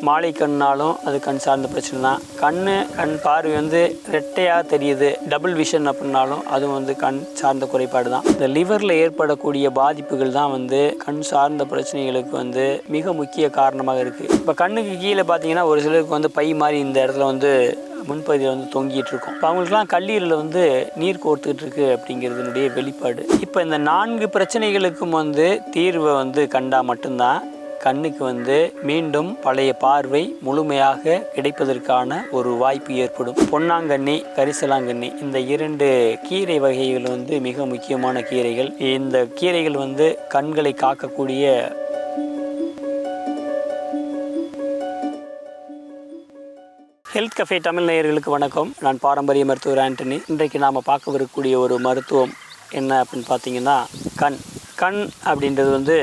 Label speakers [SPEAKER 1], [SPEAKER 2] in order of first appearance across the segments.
[SPEAKER 1] மாலை கண்ணாலும் அது கண் சார்ந்த பிரச்சனை தான். கண் பார்வை வந்து ரெட்டையாக தெரியுது, டபுள் விஷன் அப்படின்னாலும் அதுவும் வந்து கண் சார்ந்த குறைபாடு தான். இந்த லிவரில் ஏற்படக்கூடிய பாதிப்புகள் தான் வந்து கண் சார்ந்த பிரச்சனைகளுக்கு வந்து மிக முக்கிய காரணமாக இருக்குது. இப்போ கண்ணுக்கு கீழே பார்த்தீங்கன்னா ஒரு சிலருக்கு வந்து பை மாதிரி இந்த இடத்துல வந்து முன்பகுதியில் வந்து தொங்கிட்டு இருக்கும். இப்போ அவங்களுக்குலாம் கல்லீரலில் வந்து நீர் கோர்த்துக்கிட்டு இருக்கு அப்படிங்கிறதுனுடைய வெளிப்பாடு. இப்போ இந்த 4 பிரச்சனைகளுக்கும் வந்து தீர்வை வந்து கண்டா மட்டும்தான் கண்ணுக்கு வந்து மீண்டும் பழைய பார்வை முழுமையாக கிடைப்பதற்கான ஒரு வாய்ப்பு ஏற்படும். பொன்னாங்கண்ணி, கரிசலாங்கண்ணி இந்த 2 கீரை வகைகள் வந்து மிக முக்கியமான கீரைகள். இந்த கீரைகள் வந்து கண்களை காக்கக்கூடிய ஹெல்த் கஃபே தமிழ் நேயர்களுக்கு வணக்கம். நான் பாரம்பரிய மருத்துவர் ஆண்டனி. இன்றைக்கு நாம் பார்க்க வரக்கூடிய ஒரு மருத்துவம் என்ன அப்படின்னு பார்த்தீங்கன்னா கண் அப்படின்றது வந்து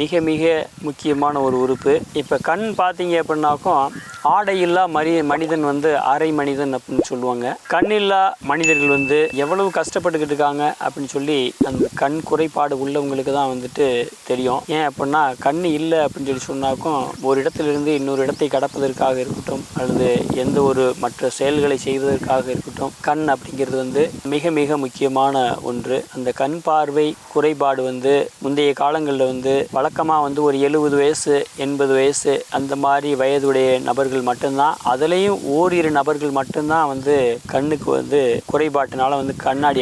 [SPEAKER 1] மிக மிக முக்கியமான ஒரு உறுப்பு. இப்போ கண் பார்த்தீங்க அப்படின்னாக்கும் ஆடையில்லா மனிதன் வந்து அரை மனிதன் அப்படின்னு சொல்லுவாங்க. கண்ணில்லா மனிதர்கள் வந்து எவ்வளவு கஷ்டப்பட்டுக்கிட்டு இருக்காங்க அப்படின்னு சொல்லி அந்த கண் குறைபாடு உள்ளவங்களுக்கு தான் வந்துட்டு தெரியும். ஏன் அப்படின்னா கண் இல்லை அப்படின்னு சொல்லி சொன்னாக்கும் ஒரு இடத்திலிருந்து இன்னொரு இடத்தை கடப்பதற்காக இருக்கட்டும் அல்லது எந்த ஒரு மற்ற செயல்களை செய்வதற்காக இருக்கட்டும், கண் அப்படிங்கிறது வந்து மிக மிக முக்கியமான ஒன்று. அந்த கண் பார்வை குறைபாடு வந்து முந்தைய காலங்களில் வந்து வழக்கமாக வந்து ஒரு 70 வயசு 80 வயசு அந்த மாதிரி வயதுடைய நபர்கள் மட்டும்தான், அதுலேயும் ஓரிரு நபர்கள் மட்டும்தான் வந்து கண்ணுக்கு வந்து குறைபாட்டினால வந்து கண்ணாடி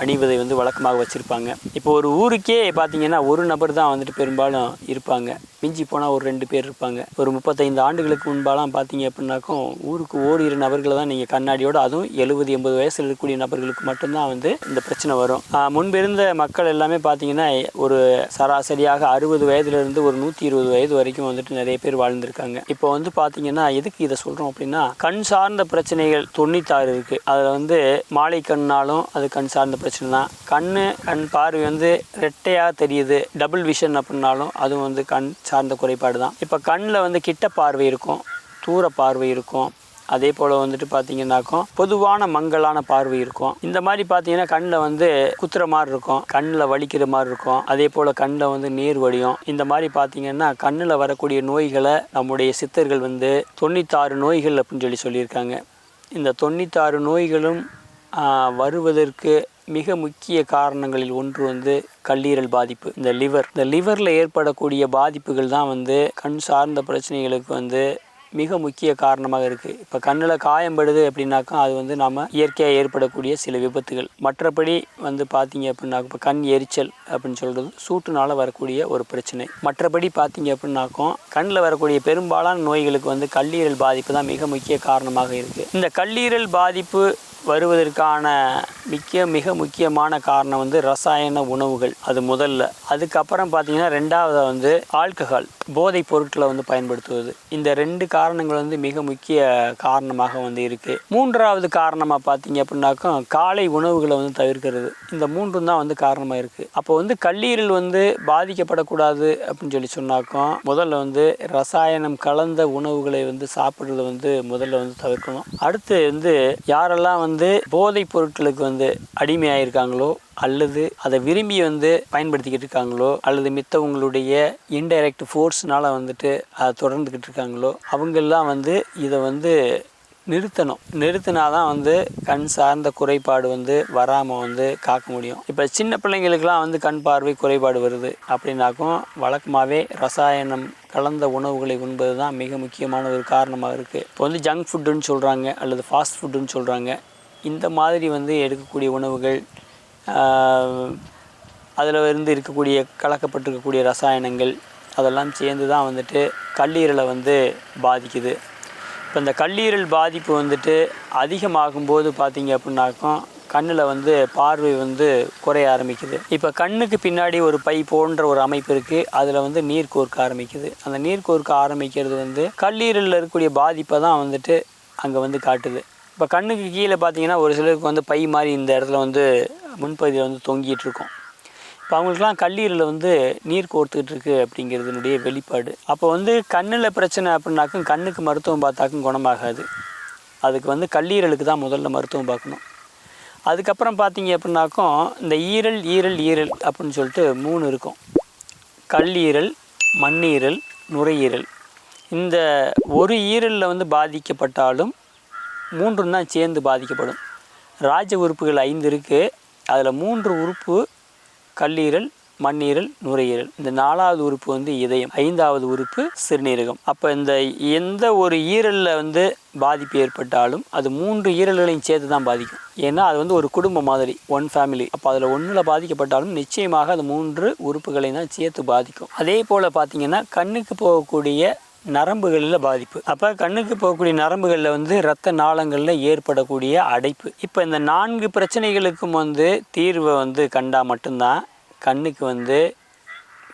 [SPEAKER 1] அணிவதை வந்து வழக்கமாக வச்சுருப்பாங்க. இப்போ ஒரு ஊருக்கே பார்த்தீங்கன்னா ஒரு நபர் தான் வந்துட்டு பெரும்பாலும் இருப்பாங்க. மிஞ்சி போனால் ஒரு 2 பேர் இருப்பாங்க. ஒரு 35 ஆண்டுகளுக்கு முன்பாலாம் பார்த்தீங்க அப்படின்னாக்கும் ஊருக்கு ஓரிரு நபர்களை தான் நீங்கள் கண்ணாடியோடு, அதுவும் 70-80 வயசில் இருக்கக்கூடிய நபர்களுக்கு மட்டும்தான் வந்து இந்த பிரச்சனை வரும். முன்பிருந்த மக்கள் எல்லாமே பார்த்தீங்கன்னா ஒரு சராசரியாக 60 வயதுலேருந்து ஒரு 120 வயது வரைக்கும் வந்துட்டு நிறைய பேர் வாழ்ந்திருக்காங்க. இப்போ வந்து பார்த்தீங்கன்னா எதுக்கு இதை சொல்கிறோம் அப்படின்னா கண் சார்ந்த பிரச்சனைகள் 96 இருக்குது. அதில் வந்து மாலை கண்ணாலும் அது கண் சார்ந்த பிரச்சனை தான். கண் பார்வை வந்து ரெட்டையாக தெரியுது, டபுள் விஷன் அப்படின்னாலும் அதுவும் வந்து கண் சார்ந்த குறைபாடு தான். இப்போ கண்ணில் வந்து கிட்ட பார்வை இருக்கும், தூர பார்வை இருக்கும், அதே போல் வந்துட்டு பார்த்தீங்கன்னாக்கும் பொதுவான மங்கலான பார்வை இருக்கும். இந்த மாதிரி பார்த்தீங்கன்னா கண்ணில் வந்து குத்துற மாதிரி இருக்கும், கண்ணில் வலிக்கிற மாதிரி இருக்கும், அதே போல் கண்ணில் வந்து நீர் வடியும். இந்த மாதிரி பார்த்தீங்கன்னா கண்ணில் வரக்கூடிய நோய்களை நம்முடைய சித்தர்கள் வந்து 96 நோய்கள் அப்படின்னு சொல்லியிருக்காங்க. இந்த 96 நோய்களும் வருவதற்கு மிக முக்கிய காரணங்களில் ஒன்று வந்து கல்லீரல் பாதிப்பு. இந்த லிவரில் ஏற்படக்கூடிய பாதிப்புகள் தான் வந்து கண் சார்ந்த பிரச்சனைகளுக்கு வந்து மிக முக்கிய காரணமாக இருக்குது. இப்போ கண்ணில் காயம்படுது அப்படின்னாக்கா அது வந்து நம்ம இயற்கையாக ஏற்படக்கூடிய சில விபத்துகள். மற்றபடி வந்து பார்த்தீங்க அப்படின்னாக்கும் இப்போ கண் எரிச்சல் அப்படின்னு சொல்கிறது சூட்டுனால் வரக்கூடிய ஒரு பிரச்சனை. மற்றபடி பார்த்தீங்க அப்படின்னாக்கும் கண்ணில் வரக்கூடிய பெரும்பாலான நோய்களுக்கு வந்து கல்லீரல் பாதிப்பு தான் மிக முக்கிய காரணமாக இருக்குது. இந்த கல்லீரல் பாதிப்பு வருவதற்கான மிக முக்கியமான காரணம் வந்து ரசாயன உணவுகள், அது முதல்ல. அதுக்கப்புறம் பார்த்தீங்கன்னா 2வது வந்து ஆல்கஹால், போதைப் பொருட்களை வந்து பயன்படுத்துவது. இந்த 2 காரணங்கள் வந்து மிக முக்கிய காரணமாக வந்து இருக்குது. 3வது காரணமாக பார்த்தீங்க அப்படின்னாக்கா காலை உணவுகளை வந்து தவிர்க்கிறது. இந்த 3ம் தான் வந்து காரணமாக இருக்குது. அப்போ வந்து கல்லீரல் வந்து பாதிக்கப்படக்கூடாது அப்படின்னு சொன்னாக்கும் முதல்ல வந்து ரசாயனம் கலந்த உணவுகளை வந்து சாப்பிட்றத வந்து முதல்ல வந்து தவிர்க்கணும். அடுத்து வந்து யாரெல்லாம் வந்து போதைப் பொருட்களுக்கு வந்து அடிமையாயிருக்காங்களோ அல்லது அதை விரும்பி வந்து பயன்படுத்திக்கிட்டு இருக்காங்களோ அல்லது மித்தவங்களுடைய இன்டைரக்ட் ஃபோர்ஸ்னால் வந்துட்டு அதை தொடர்ந்துக்கிட்டு இருக்காங்களோ அவங்கெல்லாம் வந்து இதை வந்து நிறுத்தினாதான் வந்து கண் சார்ந்த குறைபாடு வந்து வராமல் வந்து காக்க முடியும். இப்போ சின்ன பிள்ளைங்களுக்கெல்லாம் வந்து கண் பார்வை குறைபாடு வருது அப்படின்னாக்கும் வழக்கமாகவே ரசாயனம் கலந்த உணவுகளை உண்பது தான் மிக முக்கியமான ஒரு காரணமாக இருக்குது. இப்போ வந்து ஜங்க் ஃபுட்டுன்னு சொல்கிறாங்க அல்லது ஃபாஸ்ட் ஃபுட்டுன்னு சொல்கிறாங்க. இந்த மாதிரி வந்து எடுக்கக்கூடிய உணவுகள், அதில் இருந்து இருக்கக்கூடிய கலக்கப்பட்டிருக்கக்கூடிய ரசாயனங்கள் அதெல்லாம் சேர்ந்து தான் வந்துட்டு கல்லீரலை வந்து பாதிக்குது. இப்போ இந்த கல்லீரல் பாதிப்பு வந்துட்டு அதிகமாகும்போது பார்த்தீங்க அப்படின்னாக்கும் கண்ணில் வந்து பார்வை வந்து குறைய ஆரம்பிக்குது. இப்போ கண்ணுக்கு பின்னாடி ஒரு பை போன்ற ஒரு அமைப்பு இருக்குது, அதில் வந்து நீர் கோர்க்க ஆரம்பிக்குது. அந்த நீர் கோர்க்க ஆரம்பிக்கிறது வந்து கல்லீரலில் இருக்கக்கூடிய பாதிப்பை தான் வந்துட்டு அங்கே வந்து காட்டுது. இப்போ கண்ணுக்கு கீழே பார்த்தீங்கன்னா ஒரு சிலருக்கு வந்து பை மாதிரி இந்த இடத்துல வந்து முன்பகுதியில் வந்து தொங்கிட்டு இருக்கும். இப்போ அவங்களுக்குலாம் கல்லீரலில் வந்து நீர் கோர்த்துக்கிட்டு இருக்கு அப்படிங்கிறதுனுடைய வெளிப்பாடு. அப்போ வந்து கண்ணில் பிரச்சனை அப்படின்னாக்கும் கண்ணுக்கு மருத்துவம் பார்த்தாக்கும் குணமாகாது. அதுக்கு வந்து கல்லீரலுக்கு தான் முதல்ல மருத்துவம் பார்க்கணும். அதுக்கப்புறம் பார்த்தீங்க அப்படின்னாக்கும் இந்த ஈரல் அப்படின்னு சொல்லிட்டு 3 இருக்கும். கல்லீரல், மண்ணீரல், நுரையீரல். இந்த ஒரு ஈரலில் வந்து பாதிக்கப்பட்டாலும் 3 தான் சேர்ந்து பாதிக்கப்படும். ராஜ உறுப்புகள் 5 இருக்குது. அதில் 3 உறுப்பு கல்லீரல், மண்ணீரல், நுரையீரல். இந்த 4வது உறுப்பு வந்து இதயம், 5வது உறுப்பு சிறுநீரகம். அப்போ இந்த எந்த ஒரு ஈரலில் வந்து பாதிப்பு ஏற்பட்டாலும் அது 3 ஈரல்களையும் சேர்த்து தான் பாதிக்கும். ஏன்னா அது வந்து ஒரு குடும்பம் மாதிரி, ஒன் ஃபேமிலி. அப்போ அதில் ஒன்றில் பாதிக்கப்பட்டாலும் நிச்சயமாக அது 3 உறுப்புகளையும் தான் சேர்த்து பாதிக்கும். அதே போல் பார்த்திங்கன்னா கண்ணுக்கு போகக்கூடிய நரம்புகளில் பாதிப்பு. அப்போ கண்ணுக்கு போகக்கூடிய நரம்புகளில் வந்து இரத்த நாளங்களில் ஏற்படக்கூடிய அடைப்பு. இப்போ இந்த 4 பிரச்சனைகளுக்கும் வந்து தீர்வை வந்து கண்டால் மட்டும்தான் கண்ணுக்கு வந்து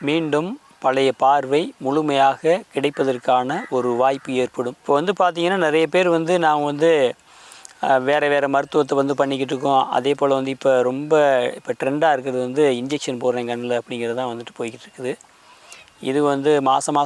[SPEAKER 1] மீண்டும் பழைய பார்வை முழுமையாக கிடைப்பதற்கான ஒரு வாய்ப்பு ஏற்படும். இப்போ வந்து பார்த்திங்கன்னா நிறைய பேர் வந்து நான் வந்து வேறு மருத்துவத்தை வந்து பண்ணிக்கிட்டு இருக்கோம். அதே போல் வந்து இப்போ ட்ரெண்டாக இருக்கிறது வந்து இன்ஜெக்ஷன் போடுறேன் கண்ணில் அப்படிங்கிறது தான் வந்துட்டு போய்கிட்டு இருக்குது. இது வந்து மாதம்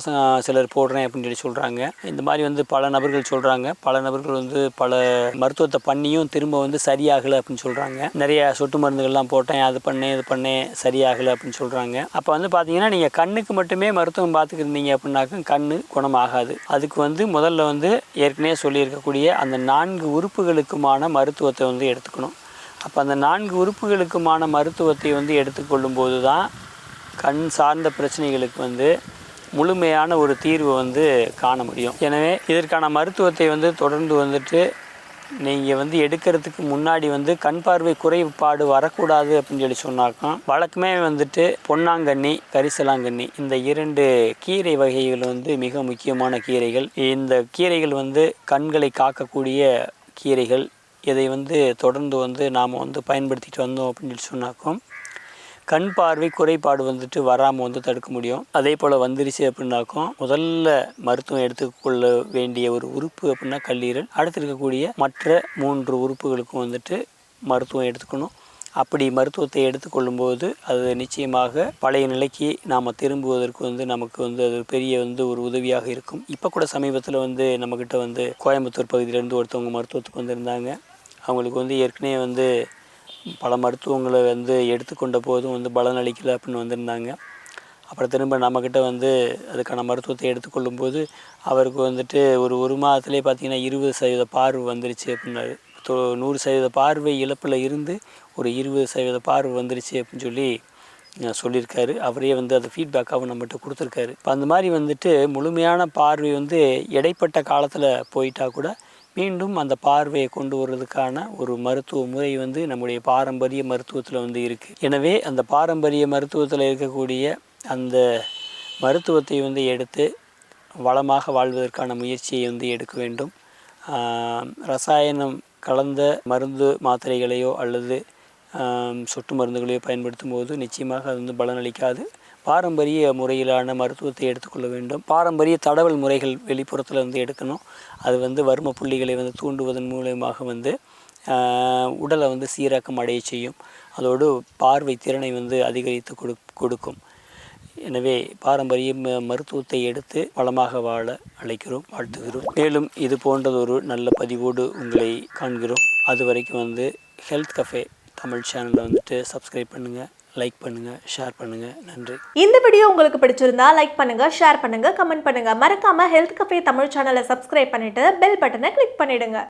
[SPEAKER 1] சிலர் போடுறேன் அப்படின்னு சொல்கிறாங்க. இந்த மாதிரி வந்து பல நபர்கள் சொல்கிறாங்க. பல நபர்கள் வந்து பல மருத்துவத்தை பண்ணியும் திரும்ப வந்து சரியாகலை அப்படின்னு சொல்கிறாங்க. நிறைய சொட்டு மருந்துகள்லாம் போட்டேன், அது பண்ணேன் சரியாகலை அப்படின்னு சொல்கிறாங்க. அப்போ வந்து பார்த்தீங்கன்னா நீங்கள் கண்ணுக்கு மட்டுமே மருத்துவம் பார்த்துக்கிருந்தீங்க அப்படின்னாக்க கண் குணமாகாது. அதுக்கு வந்து முதல்ல வந்து ஏற்கனவே சொல்லியிருக்கக்கூடிய அந்த 4 உறுப்புகளுக்குமான மருத்துவத்தை வந்து எடுத்துக்கணும். அப்போ அந்த 4 உறுப்புகளுக்குமான மருத்துவத்தை வந்து எடுத்துக்கொள்ளும் போது தான் கண் சார்ந்த பிரச்சனைகளுக்கு வந்து முழுமையான ஒரு தீர்வு வந்து காண முடியும். எனவே இதற்கான மருத்துவத்தை வந்து தொடர்ந்து வந்துட்டு நீங்கள் வந்து எடுக்கிறதுக்கு முன்னாடி வந்து கண் பார்வை குறைபாடு வரக்கூடாது அப்படின்னு சொன்னாக்கா வழக்கமே வந்துட்டு பொன்னாங்கண்ணி, கரிசலாங்கண்ணி இந்த 2 கீரை வகைகள் வந்து மிக முக்கியமான கீரைகள். இந்த கீரைகள் வந்து கண்களை காக்கக்கூடிய கீரைகள். இதை வந்து தொடர்ந்து வந்து நாம் வந்து பயன்படுத்திட்டு வந்தோம் அப்படின்னு சொன்னாக்கும் கண் பார்வை குறைபாடு வந்துட்டு வராமல் வந்து தடுக்க முடியும். அதே போல் வந்துருச்சு அப்படின்னாக்கும் முதல்ல மருத்துவம் எடுத்துக்கொள்ள வேண்டிய ஒரு உறுப்பு அப்படின்னா கல்லீரல். அடுத்து இருக்கக்கூடிய மற்ற 3 உறுப்புகளுக்கும் வந்துட்டு மருத்துவம் எடுத்துக்கணும். அப்படி மருத்துவத்தை எடுத்துக்கொள்ளும்போது அது நிச்சயமாக பழைய நிலைக்கு நாம் திரும்புவதற்கு வந்து நமக்கு வந்து அது பெரிய வந்து ஒரு உதவியாக இருக்கும். இப்போ கூட சமீபத்தில் வந்து நம்மக்கிட்ட வந்து கோயம்புத்தூர் பகுதியிலேருந்து ஒருத்தவங்க மருத்துவத்துக்கு வந்திருந்தாங்க. அவங்களுக்கு வந்து ஏற்கனவே வந்து பல மருத்துவங்களை வந்து எடுத்துக்கொண்ட போதும் வந்து பலனளிக்கலை அப்படின்னு வந்திருந்தாங்க. அப்புறம் திரும்ப நம்மக்கிட்ட வந்து அதுக்கான மருத்துவத்தை எடுத்துக்கொள்ளும் போது அவருக்கு வந்துட்டு ஒரு மாதத்துலேயே பார்த்திங்கன்னா 20% பார்வை வந்துருச்சு அப்படின்னாரு. 100% பார்வை இழப்பில் இருந்து ஒரு 20% பார்வை வந்துருச்சு அப்படின்னு சொல்லியிருக்காரு. அவரே வந்து அதை ஃபீட்பேக்காகவும் நம்மகிட்ட கொடுத்துருக்காரு. இப்போ அந்த மாதிரி வந்துட்டு முழுமையான பார்வை வந்து இடைப்பட்ட காலத்தில் போயிட்டால் கூட மீண்டும் அந்த பார்வையை கொண்டு வர்றதுக்கான ஒரு மருத்துவ முறை வந்து நம்முடைய பாரம்பரிய மருத்துவத்தில் வந்து இருக்குது. எனவே அந்த பாரம்பரிய மருத்துவத்தில் இருக்கக்கூடிய அந்த மருத்துவத்தை வந்து எடுத்து வளமாக வாழ்வதற்கான முயற்சியை வந்து எடுக்க வேண்டும். ரசாயனம் கலந்த மருந்து மாத்திரைகளையோ அல்லது சொட்டு மருந்துகளையோ பயன்படுத்தும் போது நிச்சயமாக அது வந்து பலனளிக்காது. பாரம்பரிய முறையிலான மருத்துவத்தை எடுத்துக்கொள்ள வேண்டும். பாரம்பரிய தடவல் முறைகள் வெளிப்புறத்தில் வந்து எடுக்கணும். அது வந்து வர்ம புள்ளிகளை வந்து தூண்டுவதன் மூலமாக வந்து உடலை வந்து சீராக்கம் அடைய செய்யும். அதோடு பார்வை திறனை வந்து அதிகரித்து கொடுக்கும். எனவே பாரம்பரிய மருத்துவத்தை எடுத்து வளமாக வாழ அழைக்கிறோம், வாழ்த்துகிறோம். மேலும் இது போன்றதொரு நல்ல பதிவோடு உங்களை காண்கிறோம். அது வரைக்கும் வந்து ஹெல்த் கஃபே தமிழ் சேனலில் வந்துட்டு சப்ஸ்கிரைப் பண்ணுங்கள், லைக் பண்ணுங்கள், ஷேர் பண்ணுங்கள். நன்றி.
[SPEAKER 2] இந்த வீடியோ உங்களுக்கு பிடிச்சிருந்தா லைக் பண்ணுங்கள், ஷேர் பண்ணுங்கள், கமெண்ட் பண்ணுங்கள். மறக்காமல் ஹெல்த் கஃபே தமிழ் சேனலை சப்ஸ்கிரைப் பண்ணிவிட்டு பெல் பட்டனை கிளிக் பண்ணிவிடுங்க.